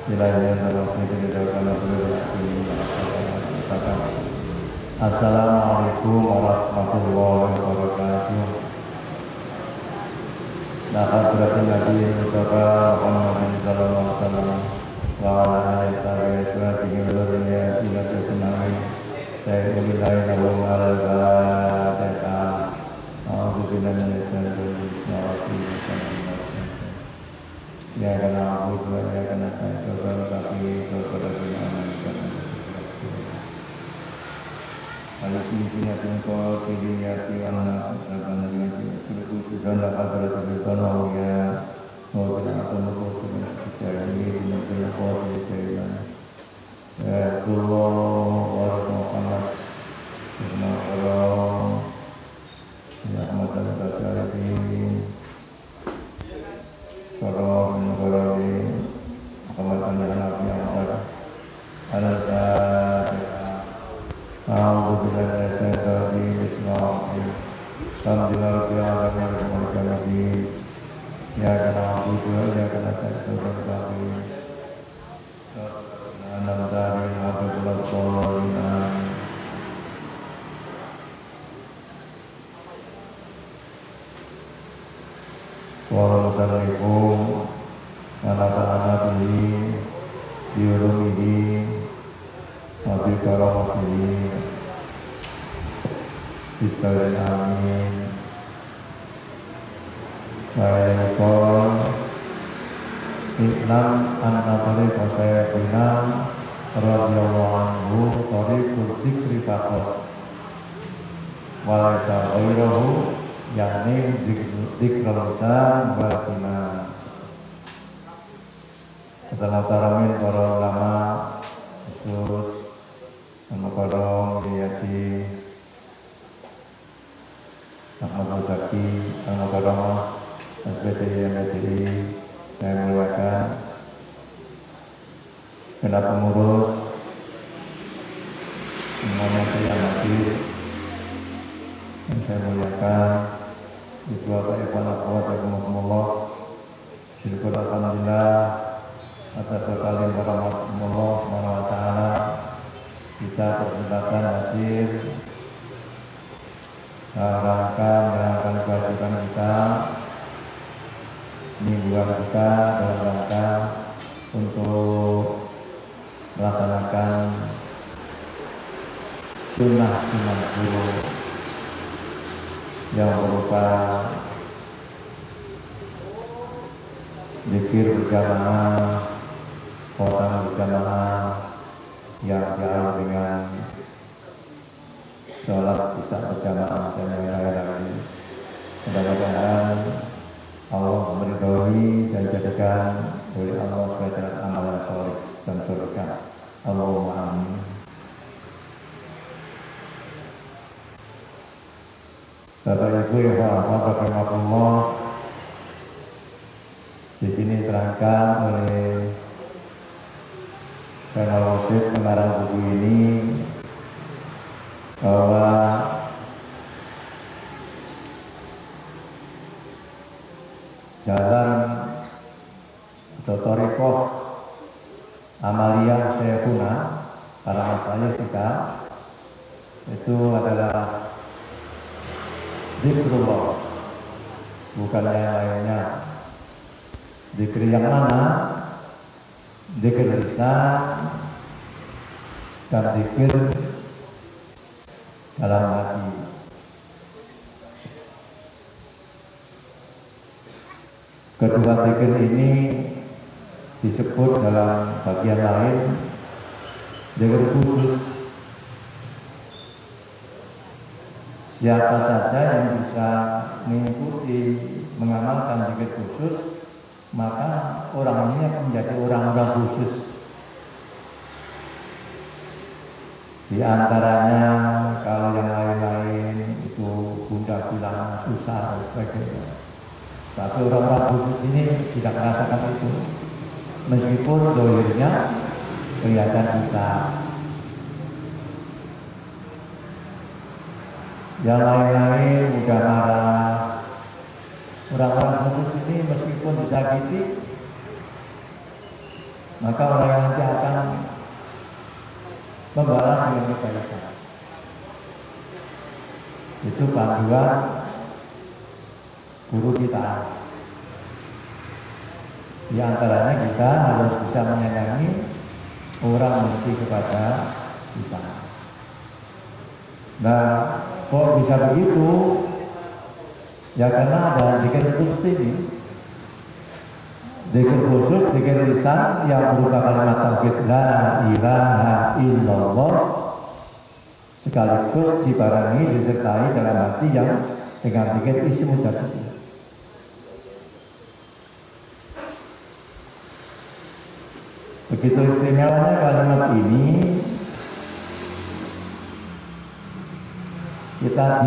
Assalamualaikum warahmatullahi wabarakatuh. Hadratin Nabi Mustafa Muhammad sallallahu alaihi wasallam wa ala alihi wa dzurriyyatihi wa sunnahi sayyidina wa al-fatihah. A'udzu billahi minasyaitonir rajim. Ya kana a'udzu wa ya kana kedua zikir ini disebut dalam bagian lain zikir khusus. Siapa saja yang bisa mengikuti mengamalkan zikir khusus, maka orang ini akan menjadi orang-orang khusus. Di antaranya kalau yang lain-lain itu bunda bilang susah dan sebagainya. Tapi orang-orang khusus ini tidak merasakan itu. Meskipun dohirnya kelihatan susah. Yang lain-lain mudah marah. Orang-orang khusus ini meskipun disakiti, maka orang yang nanti akan membalas dengan kebaikan. Itu panduan guru kita. Di antaranya kita harus bisa menyayangi orang benci kepada kita. Nah, kok bisa begitu? Ya karena ada zikir khusus ini. Zikir khusus, zikir lisan yang berupa kalimat tauhid la ilaha illallah sekaligus dibarengi disertai dalam hati yang dengan zikir ismu tadi. Begitu istimewanya kalimat ini, kita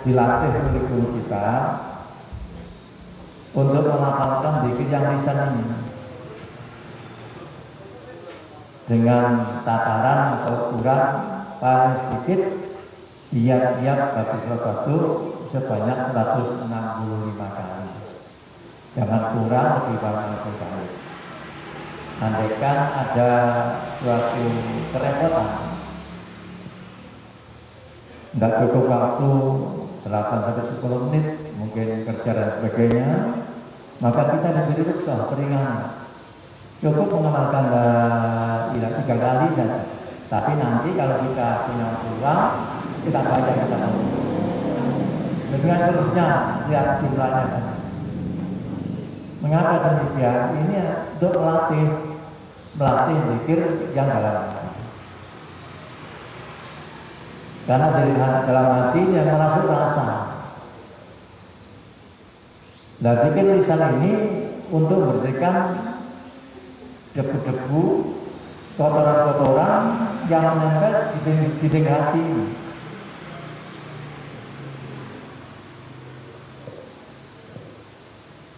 dilatih oleh guru kita untuk menghafalkan zikir yang lisan ini dengan tataran atau ukuran paling sedikit tiap-tiap baca surat batu sebanyak 165 kali. Jangan kurang lebih banyak sekali. Andaikan ada suatu kerepotan, tidak cukup waktu 8-10 menit, mungkin kerja dan sebagainya, maka kita diberi rukhsah keringanan. Cukup mengamalkan la ilaha 3 kali saja. Tapi nanti kalau kita punya uang, kita baca kita tahu. Dengan seterusnya lihat jumlahnya saja. Mengapa demikian? Ini untuk melatih zikir yang dalam hati. Karena dari dalam hati yang merasuk rasa. Nah, zikir lisan ini untuk membersihkan debu-debu, kotoran-kotoran yang menempel di dinding hati.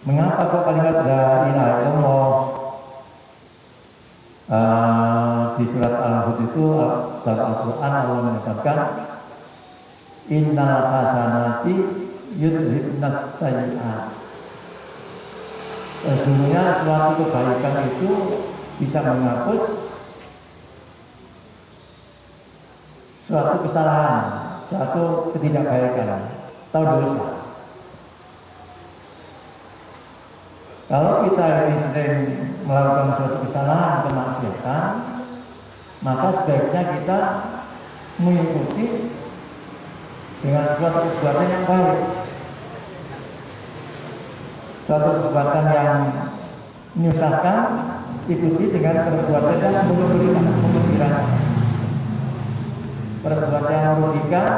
Mengapa kok kalimat la ilaha illallah di surat Al-Hud itu dalam Al-Quran Allah menyatakan innal hasanati yudhibnas sayyi'at. Sesungguhnya suatu kebaikan itu bisa menghapus suatu kesalahan, suatu ketidakbaikan atau dosa. Kalau kita ini sering melakukan suatu kesalahan, kemaksiatan, maka sebaiknya kita mengikuti dengan suatu perbuatan yang baik, suatu perbuatan yang menyusahkan, ikuti dengan perbuatan yang menggembirakan, perbuatan yang merugikan,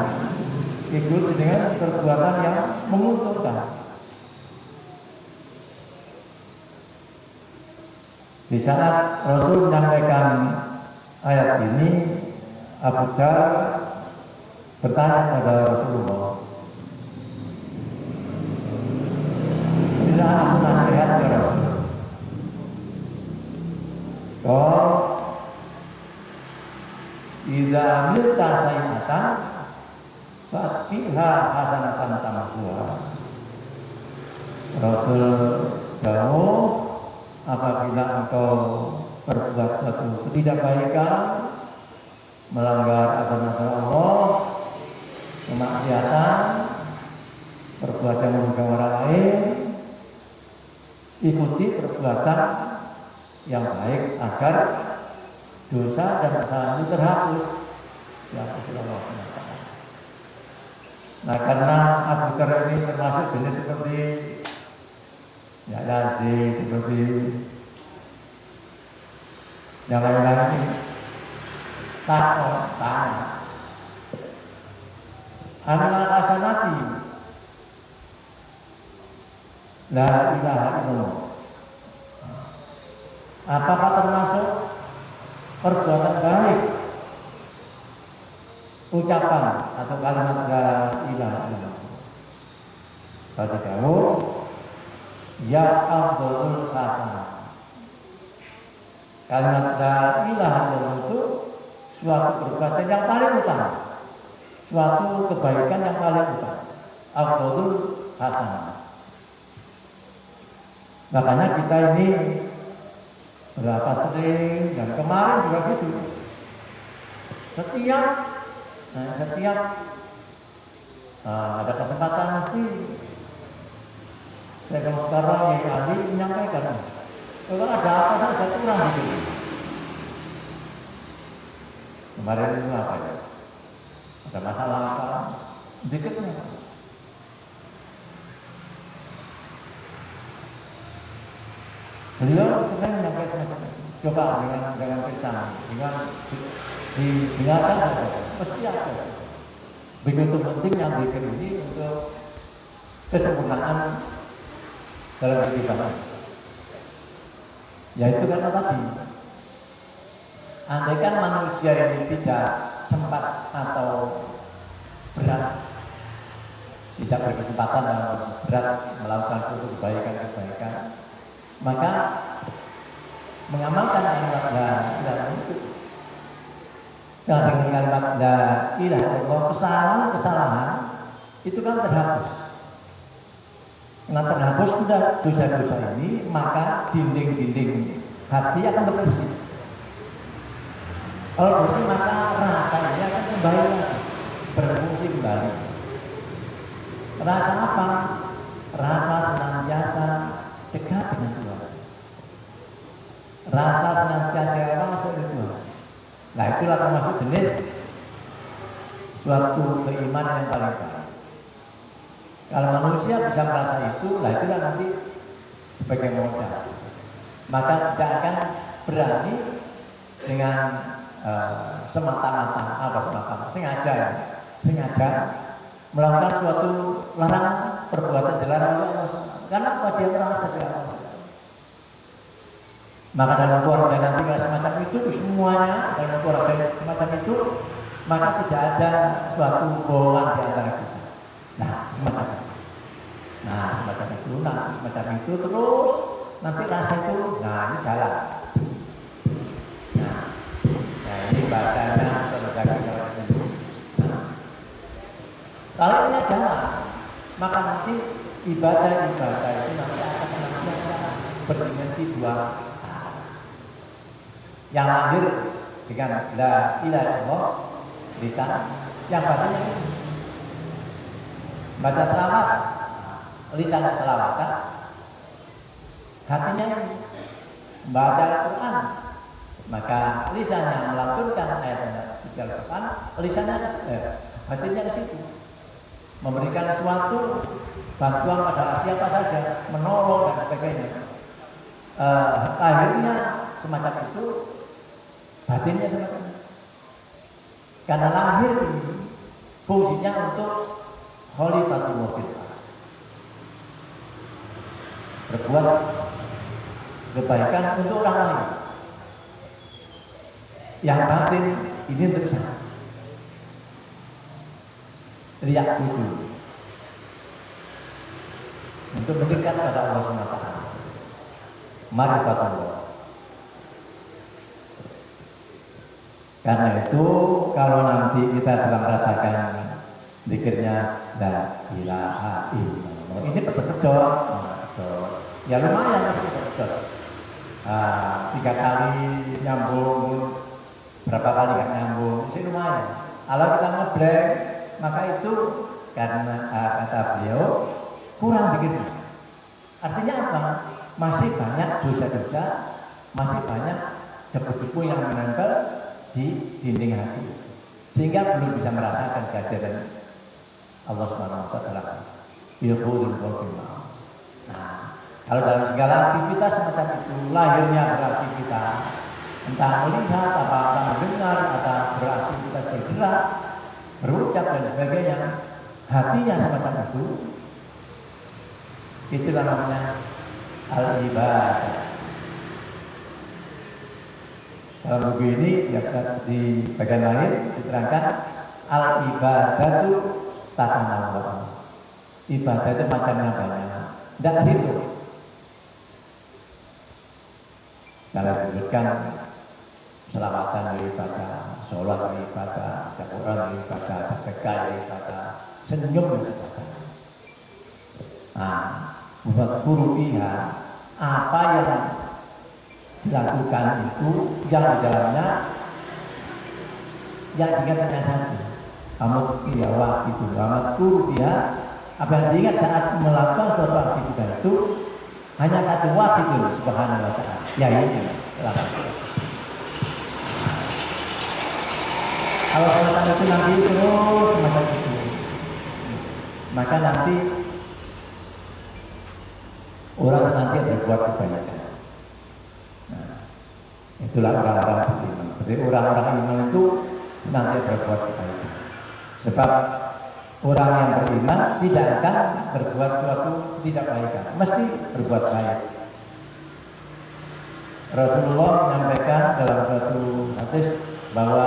ikuti dengan perbuatan yang menguntungkan. Di saat Rasul menyampaikan ayat ini, Abu Dhar bertanya kepada Rasulullah, "Bila aku nasihat ya Rasul, kau idza amilta sayyatan fatbiha hasanatan tamhuha." Rasul jawab, apabila engkau berbuat suatu ketidakbaikan, melanggar aturan Allah, kemaksiatan, perbuatan yang merugikan orang lain, ikuti perbuatan yang baik agar dosa dan kesalahan itu terhapus. Ya Rasulullah. Nah, karena Abu Dhar ini termasuk jenis seperti ya Yazid, seperti yang lain-lain ini, tanya amal hasanati la ilaha illallah, apakah termasuk perbuatan baik ucapan atau kalimat la ilaha illallah? Tadi kamu ya afdhalul hasanah. Kalimat la ilaha illallah itu suatu perbuatan yang paling utama, suatu kebaikan yang paling utama, afdhalul hasanah. Makanya kita ini berapa sering, dan kemarin juga gitu. Setiap ada kesempatan mesti saya kalau sekarang yang ahli menyampaikan kalau ada apa saja kurang gitu. Kemarin itu apa ya? Ada masalah apa? Dikitnya. Beliau sebenarnya menyampaikan coba dengan pisang, dengan didengarkan saja, pasti ada. Begitu pentingnya zikir ini untuk kesempurnaan dalam kehidupan. Yaitu karena tadi, andaikan manusia ini tidak sempat atau berat, tidak berkesempatan dalam berat melakukan suatu kebaikan, maka mengamalkan kalimat la ilaha itu dengan kalimat la ilaha illallah kesalahan itu kan terhapus. Nah terhapus sudah dosa-dosa ini, maka dinding-dinding hati akan bersih. Kalau bersih maka rasanya akan kembali lagi, berfungsi kembali. Rasa apa? Rasa senantiasa dekat dengan Tuhan. Rasa senantiasa masuk ke Tuhan. Nah itulah termasuk jenis suatu keimanan yang paling baik. Kalau manusia bisa merasa itu, lah itulah nanti sebagai modal. Maka tidak akan berani dengan semata-mata sengaja melakukan suatu larangan, perbuatan dilarang oleh Allah. Karena apa? Dia merasa diawasi. Maka dalam keluarga nanti kalau semacam itu semuanya dalam keluarga semacam itu, maka tidak ada suatu bohongan di antara kita. Semacam itu terus nanti rasa itu, ini jalan. Nah ini bahasanya saudara itu. Kalau ini jalan, maka nanti ibadah itu nanti akan berdimensi dua. Yang lahir dengan la ilaha illallah lisan, yang batinnya baca selawat, lisan selawatan, hatinya membaca Al-Quran, maka lisannya melantunkan ayat Al-Quran, lisannya batinnya ke situ, memberikan suatu bantuan pada siapa saja, menolong dan sebagainya. Lahirnya semacam itu, batinnya semacam itu. Karena lahir ini fungsinya untuk khalifatullah fil ardh, berbuat kebaikan untuk orang lain. Yang batin ini untuk saya, riak itu untuk mendekat pada Allah SWT, marifatullah. Karena itu kalau nanti kita telah merasakan zikirnya la ilaha illallah, ini betul-betul ya lumayan betul. 3 kali nyambung, berapa kali gak nyambung, sih lumayan. Kalau kita ngeblek, maka itu karena kata beliau kurang zikirnya. Artinya apa? Masih banyak dosa-dosa, masih banyak debu-debu yang menempel di dinding hati, sehingga belum bisa merasakan kehadiran Allah SWT dalam ilmu. Nah, kalau dalam segala aktivitas semacam itu, lahirnya beraktivitas, entah melihat, entah mendengar, atau beraktivitas bergerak, berucap dan sebagainya, hatinya semacam itu, itulah namanya al-ibadah. Dalam buku ini di bagian lain diterangkan al-ibadatu tatanawwa. Ibadah itu macamnya banyak. Tidak ke situ. Saya sebutkan selawatan ibadah, sholat ibadah, Al-Quran ibadah, sedekah ibadah, senyum ibadah. Nah, buat guru pihak apa yang dilakukan itu yang di dalamnya yang diingat hanya satu. Amut iyawa itu, amat guru dia. Apa yang diingat saat melakukan suatu aktivitas itu hanya satu wahidun subhanahu wa ta'ala, yaitu kalau semacam itu nanti terus semacam itu, maka nanti orang nanti berbuat kebaikan. Nah, itulah orang-orang beriman. Jadi orang-orang iman itu nanti berbuat kebaikan. Sebab orang yang beriman tidak akan berbuat suatu tidak kebaikan, mesti berbuat baik. Rasulullah menyampaikan dalam suatu hadis bahwa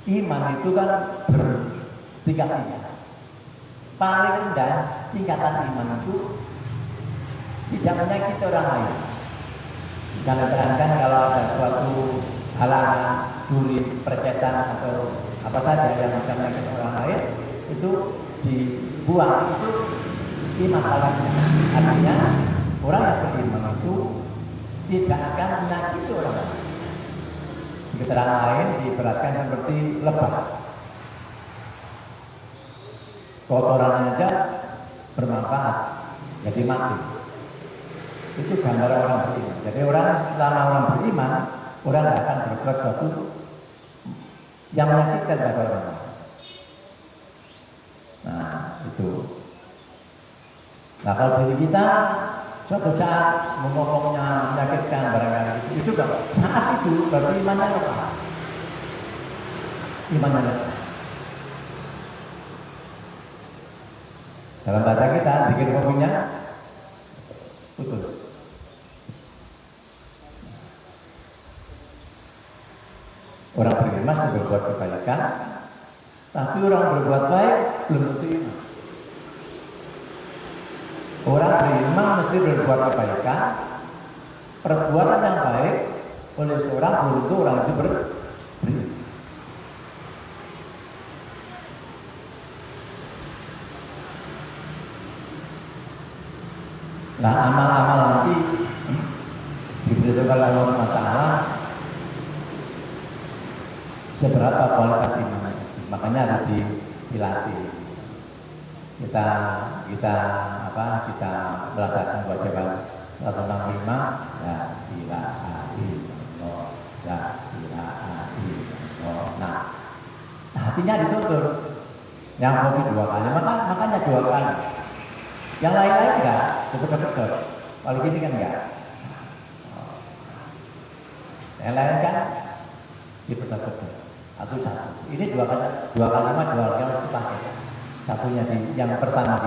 iman itu kan bertingkat-tingkat. Paling rendah tingkatan iman itu tidak menyakiti orang lain. Misalnya terangkan kalau ada suatu halangan, duri, percetan atau apa saja yang bisa menyakiti orang lain itu dibuang, itu iman paling. Artinya orang yang beriman itu tidak akan menyakiti orang lain. Di keterangan lain diibaratkan seperti lebah, kotorannya aja bermanfaat, jadi mati. Itu gambar orang beriman. Jadi selama orang beriman, orang tidak akan berbuat sesuatu yang menyakitkan pada orang lain. Nah, itu. Nah, kalau diri kita suatu saat ngomongnya menyakitkan barangkali itu kan saat itu berarti imannya lepas. Imannya lepas. Dalam bahasa kita, dikir kopinya putus. Orang beriman mesti berbuat kebaikan, tapi orang berbuat baik belum tentu iman. Orang beriman mesti berbuat kebaikan, perbuatan yang baik oleh seorang belum tentu orang itu beriman. Nah, amal-amal nanti diberitakan oleh Allah SWT seberapa kualitas iman. Makanya harus dilatih. Kita merasakan kewajiban 165 la ilaha illallah, la ilaha illallah. Nah, hatinya dituntut. Yang kopi 2 kali, makanya 2 kali. Yang lain-lain enggak, cepet-cepet. Kalau gini kan enggak. Yang lain kan cepet-cepet. Atau satu. Ini 2 kalimat 2 kali itu pakai. Satunya yang pertama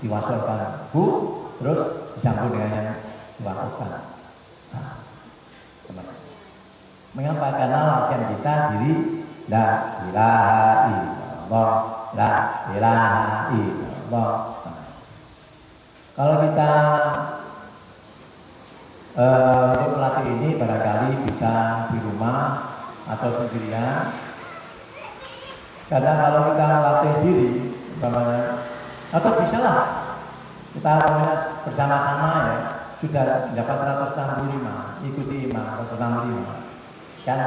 diwasolkan bu, terus disambung dengan yang diwakafkan. Nah, teman-teman. Mengapa? Karena latihan kita diri la ilaha illallah, la ilaha illallah. Kalau kita untuk melatih ini barangkali bisa di rumah atau sendirian. Karena kalau kita melatih diri, umpamanya, atau bisa lah kita bersama-sama ya, sudah dapat 165, ikuti imam 165, kan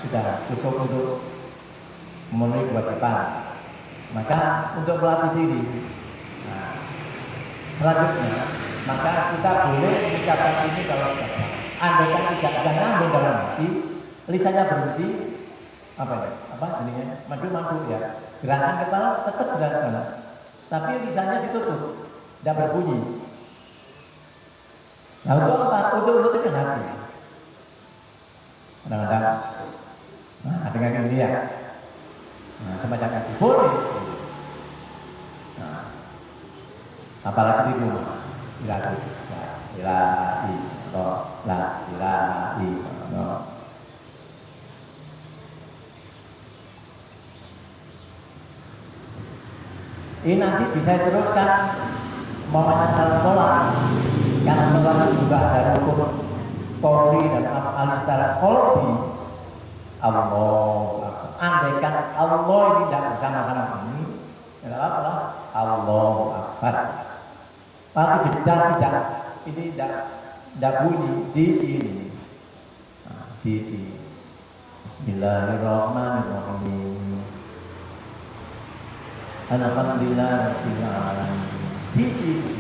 sudah cukup untuk memenuhi kewajiban. Maka untuk melatih diri, nah, selanjutnya, maka kita boleh mengucapkan ini kalau tidak. Andaikan tidak nyambung dalam hati, lisannya berhenti, jadinya madu ya. Gerakan kepala tetap berjalan, tapi lisannya ditutup, tidak berbunyi. Nah, untuk apa? Untuk menutupkan hati. Kadang-kadang, nah, dengan ini ya, nah, semacam itu boleh. Nah, apalagi di rumah, ilahi, la ilahi. Ini nanti bisa diteruskan momennya dalam sholat, karena sholat juga ada rukun qawli dan af'al secara qalbi. Allah, andaikan Allah ini tidak bersama-sama kami, tidak apa-apa, Allah Akbar. Tapi tidak, ini tidak tidak bunyi di sini. Nah, di sini. Bismillahirrahmanirrahim. Alhamdulillahirrahmanirrahim. Di sini.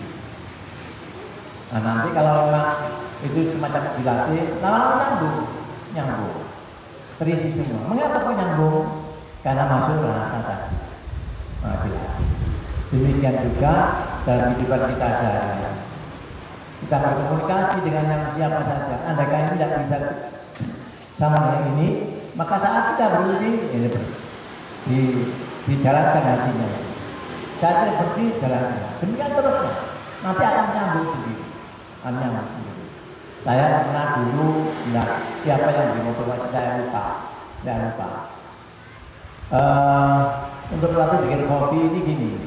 Nah, nanti kalau memang itu semacam dilatih, lama-lama nyambung, terisi semua. Mengapa kok nyambung? Karena masuk rasa tadi. Nah, dilatih. Demikian juga dalam kehidupan kita sehari-hari. Kita berkomunikasi dengan yang siapa saja. Andaikan tidak bisa sama yang ini, maka saat kita berhenti, ini dijalankan hatinya. Saat kita berhenti, jalankan. Demikian terusnya. Nanti akan nyambung sendiri. Saya pernah dulu, siapa yang dimotivasi saya lupa. Untuk melatih bikin kopi ini gini,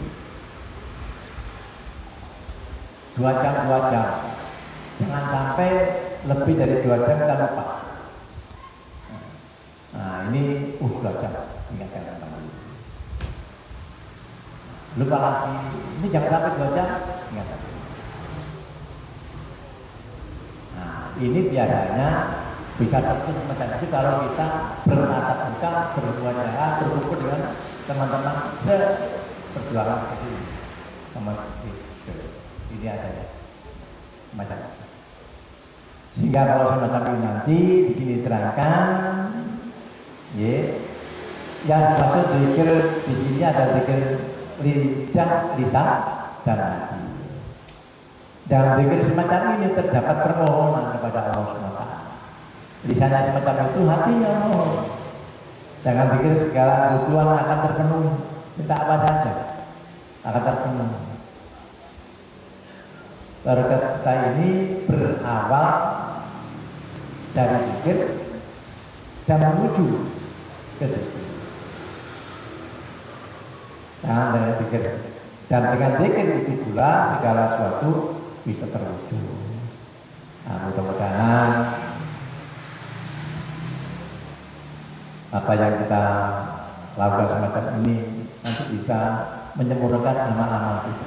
2 jam, jangan sampai lebih dari 2 jam kita lupa. Nah ini 2 jam, ingatkan teman-teman. Lupa lagi, ini jangan sampai 2 jam, ingatkan. Ini biasanya bisa terjadi semacam itu kalau kita bertatap muka, berwajah, berkumpul dengan teman-teman seperjuangan seperti ini. Ini ada ya, semacam itu. Sehingga kalau semacam ini nanti di sini terangkan, yang dimaksud zikir di sini ada zikir lidah, lisan, dan hati. Dalam zikir semacam ini terdapat permohonan kepada Allah SWT. Lisannya semacam itu, hatinya mohon. Dengan zikir segala kebutuhan akan terpenuhi. Minta apa saja akan terpenuhi. Berkat kita ini berawal dari zikir dan menuju ke zikir. Dengan zikir. Dan dengan zikir itu pula segala sesuatu bisa terwujud. Nah, mudah-mudahan apa yang kita lakukan semacam ini nanti bisa menyempurnakan amal-amal kita.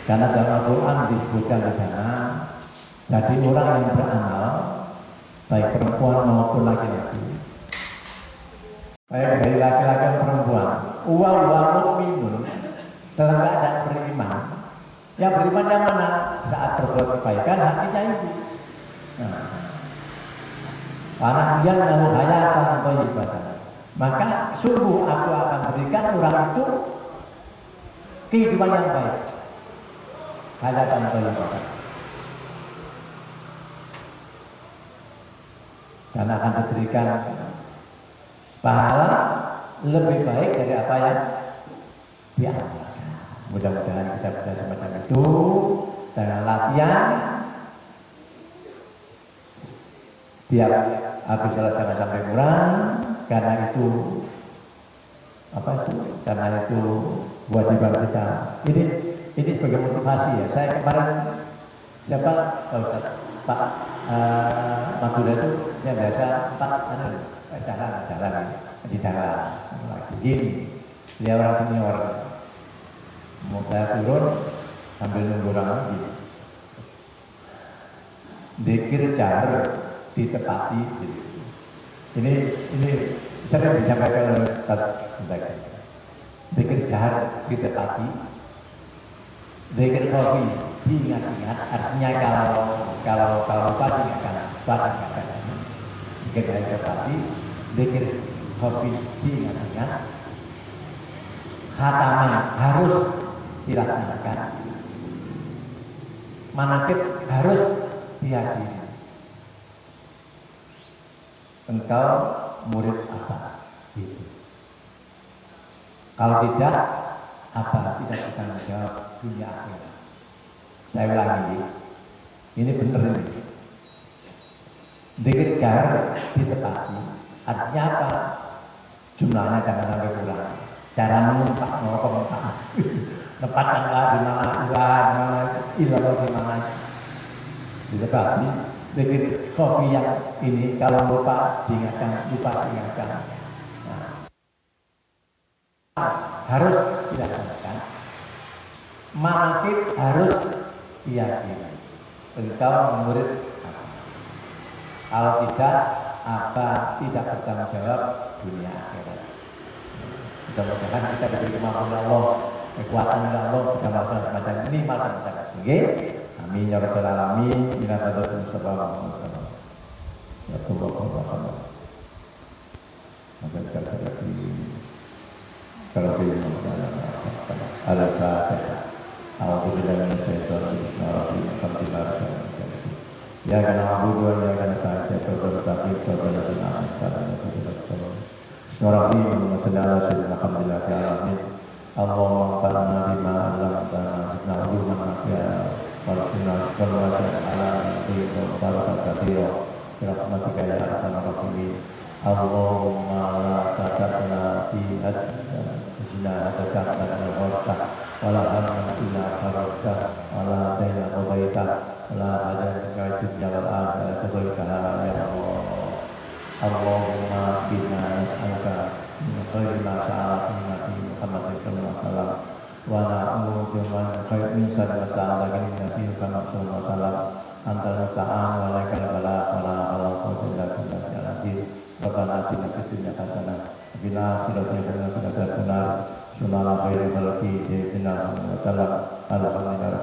Karena dalam Al-Quran disebutkan di sana, jadi orang yang beramal, baik perempuan maupun laki-laki, baik dari laki-laki dan perempuan, wa mu'minun, dalam keadaan beriman. Yang beriman yang mana? Saat berbuat kebaikan hatinya itu. Karena dia nahu hayatan thayyibatan. Maka sungguh aku akan berikan orang itu kehidupan yang baik. Hayatan thayyibatan. Dan akan diberikan pahala lebih baik dari apa yang diamalkan. Mudah-mudahan kita bisa semacam itu dengan latihan biar habis sholat jangan sampai kurang, karena itu karena itu kewajiban kita. Ini sebagai motivasi ya. Saya kemarin siapa Pak Madura itu yang biasa jalan di jalan begini, dia orang senior. Mau saya turun sambil nunggu orang lagi. Zikir jar ditepati. Ini sering disampaikan oleh Ustaz. Zikir jar ditepati. Zikir kopi diingat-ingat. Artinya kalau lupa diingatkan. Zikir ditepati. Zikir kopi diingat-ingat. Khataman harus dilaksanakan, manakib harus dihadiri. Engkau murid apa? Gitu. Kalau tidak, apa? Tidak bisa menjawab dunia akhirat. Saya ulangi, ini benar ini. Zikir jar ditepati, artinya apa? Jumlahnya jangan sampai kurang. Cara mengungkap, tempatkanlah di mana ilah, di mana ilah, di mana ditepati. Zikir kopi yang ini kalau lupa diingatkan. Harus dilaksanakan. Manakib harus diyakini. engkau murid aku. Kalau tidak, apa tidak bertanggung jawab dunia akhirat. Mudah-mudahan kita diberi kemampuan Allah, kekuatan Allah bisa melaksanakan semacam ini, melaksanakan. Oke? Amin ya rabbal alamin. Ila hadatul sallallahu alaihi wasallam. Sallallahu alaihi wasallam. Al-Fatihah. A'udzu billahi minasyaitonir rajim. Bismillahirrahmanirrahim. Ya kana na'budu wa iyyaka nasta'in. Ihdinas siratal mustaqim. Bismillahirrahmanirrahim. Shalli ala sayyidina Muhammadin wa ala alihi. Allahumma anfa'na bima 'allamtana zidna ilman nafi'a warzuqna shukran ala ni'matika wa barakatuh. Birahmatika ya arhamar rahimin. Allahumma la tad'na fi hadina hadaka al-ghurfah wa la hamma illa farajta wa la dayna qadaita wa la hadan ka'idna wal akhirah qadaita ya Allah. Allahumma inna nas'aluka min khairi ma sa'alaka min Nabi Muhammad sallallahu alaihi wasallam wa na'udzu min sharri ma sa'alaka min Nabi Muhammad sallallahu alaihi wasallam. Antal musta'an wa lakal balagh wa la hawla wa la quwwata illa billah. Rabbana atina fid dunya hasanah wa fil akhirati hasanah wa qina adzaban nar. Subhana khairil khalqi sayyidina Muhammad sallallahu alaihi wasallam.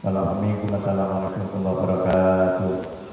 Assalamualaikum warahmatullahi wabarakatuh.